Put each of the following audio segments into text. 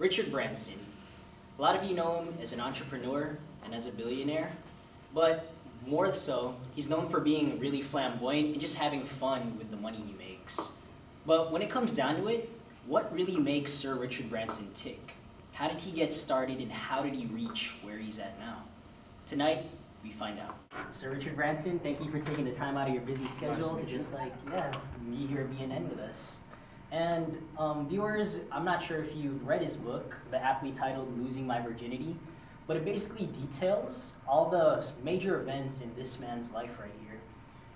Richard Branson. A lot of you know him as an entrepreneur and as a billionaire, but more so, he's known for being really flamboyant and just having fun with the money he makes. But when it comes down to it, what really makes Sir Richard Branson tick? How did he get started and how did he reach where he's at now? Tonight, we find out. Sir Richard Branson, thank you for taking the time out of your busy schedule to just be here at BNN with us. And viewers, I'm not sure if you've read his book, the aptly titled Losing My Virginity, but it basically details all the major events in this man's life right here.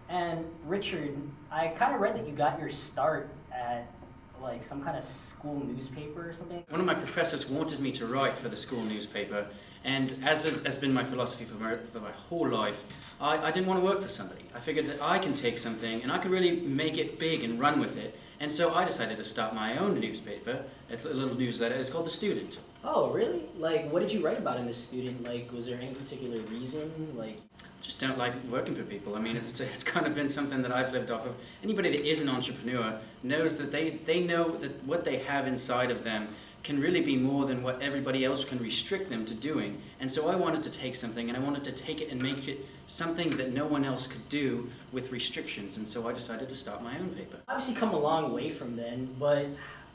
And Richard, I kind of read that you got your start at like some kind of school newspaper or something? One of my professors wanted me to write for the school newspaper, and as has been my philosophy for my whole life, I didn't want to work for somebody. I figured that I can take something and I could really make it big and run with it, and so I decided to start my own newspaper. It's a little newsletter. It's called The Student. Oh, really? Like, what did you write about in The Student? Like, was there any particular reason? Like, just don't like working for people. I mean, it's kind of been something that I've lived off of. Anybody that is an entrepreneur knows that they know that what they have inside of them can really be more than what everybody else can restrict them to doing. And so I wanted to take something, and I wanted to take it and make it something that no one else could do with restrictions. And so I decided to start my own paper. Obviously come a long way from then, but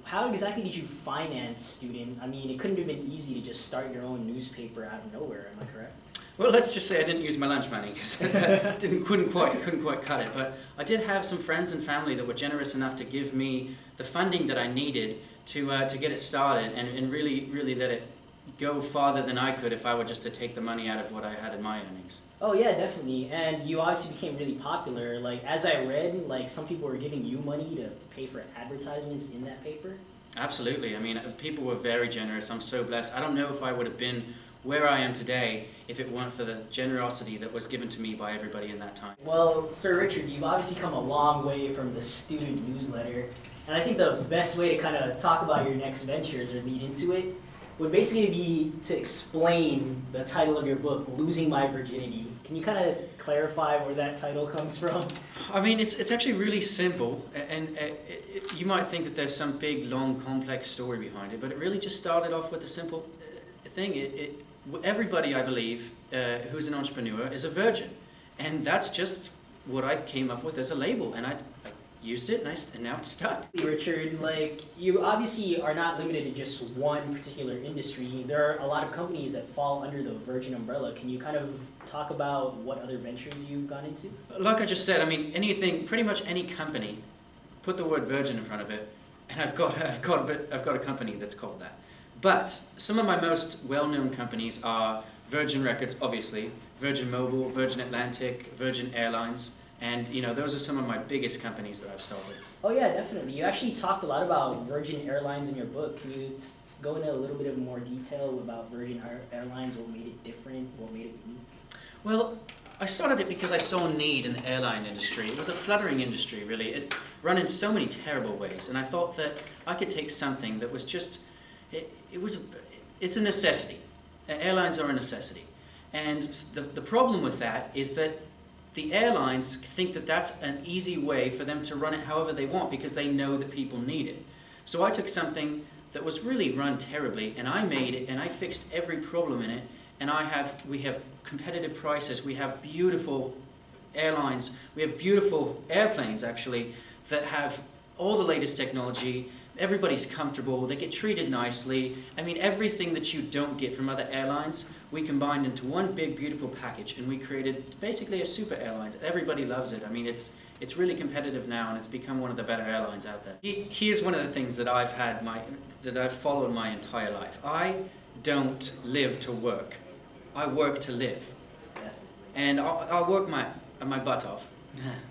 how exactly did you finance Student? I mean, it couldn't have been easy to just start your own newspaper out of nowhere, am I correct? Well, let's just say I didn't use my lunch money because couldn't quite cut it. But I did have some friends and family that were generous enough to give me the funding that I needed to get it started and really let it go farther than I could if I were just to take the money out of what I had in my earnings. Oh yeah, definitely. And you obviously became really popular. Like, as I read, like, some people were giving you money to pay for advertisements in that paper. Absolutely. I mean, people were very generous. I'm so blessed. I don't know if I would have been where I am today if it weren't for the generosity that was given to me by everybody in that time. Well, Sir Richard, you've obviously come a long way from the Student newsletter, and I think the best way to kind of talk about your next ventures or lead into it would basically be to explain the title of your book, Losing My Virginity. Can you kind of clarify where that title comes from? I mean, it's actually really simple, and you might think that there's some big, long, complex story behind it, but it really just started off with a simple thing. Everybody, I believe, who's an entrepreneur is a virgin, and that's just what I came up with as a label, and I used it, and now it's stuck. Richard, like, you obviously are not limited to just one particular industry. There are a lot of companies that fall under the Virgin umbrella. Can you kind of talk about what other ventures you've gone into? Like I just said, I mean, anything, pretty much any company, put the word virgin in front of it, and I've got a company that's called that. But some of my most well-known companies are Virgin Records, obviously, Virgin Mobile, Virgin Atlantic, Virgin Airlines, and you know, those are some of my biggest companies that I've started. Oh yeah, definitely. You actually talked a lot about Virgin Airlines in your book. Can you go into a little bit of more detail about Virgin Airlines, what made it different, what made it unique? Well, I started it because I saw a need in the airline industry. It was a fluttering industry, really. It run in so many terrible ways, and I thought that I could take something that was just it's a necessity. Airlines are a necessity. And the problem with that is that the airlines think that that's an easy way for them to run it however they want because they know that people need it. So I took something that was really run terribly, and I made it, and I fixed every problem in it, and we have competitive prices, we have beautiful airlines, we have beautiful airplanes actually that have all the latest technology. Everybody's comfortable, they get treated nicely. I mean, everything that you don't get from other airlines, we combined into one big, beautiful package, and we created basically a super airline. Everybody loves it. I mean, it's really competitive now, and it's become one of the better airlines out there. Here's one of the things that I've followed my entire life. I don't live to work. I work to live. And I'll work my butt off.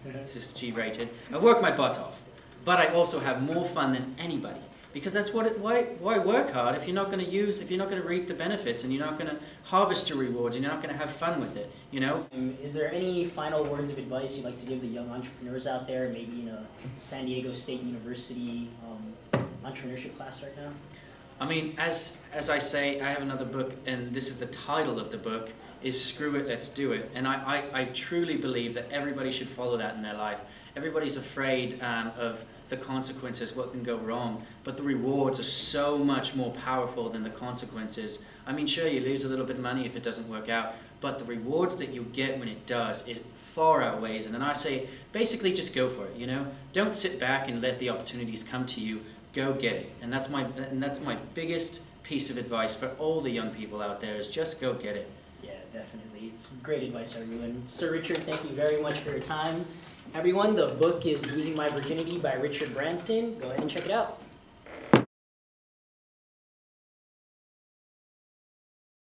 This is G-rated. I work my butt off. But I also have more fun than anybody, because that's why work hard if you're not going to reap the benefits, and you're not going to harvest your rewards, and you're not going to have fun with it, you know? Is there any final words of advice you'd like to give the young entrepreneurs out there, maybe in a San Diego State University entrepreneurship class right now? I mean, as I say, I have another book, and this is the title of the book, is Screw It, Let's Do It. And I truly believe that everybody should follow that in their life. Everybody's afraid of the consequences, what can go wrong, but the rewards are so much more powerful than the consequences. I mean, sure, you lose a little bit of money if it doesn't work out, but the rewards that you get when it does is far outweighs. And then I say, basically just go for it, you know? Don't sit back and let the opportunities come to you. Go get it. And that's my biggest piece of advice for all the young people out there, is just go get it. Yeah, definitely. It's great advice, everyone. Sir Richard, thank you very much for your time. Everyone, the book is Losing My Virginity by Richard Branson. Go ahead and check it out.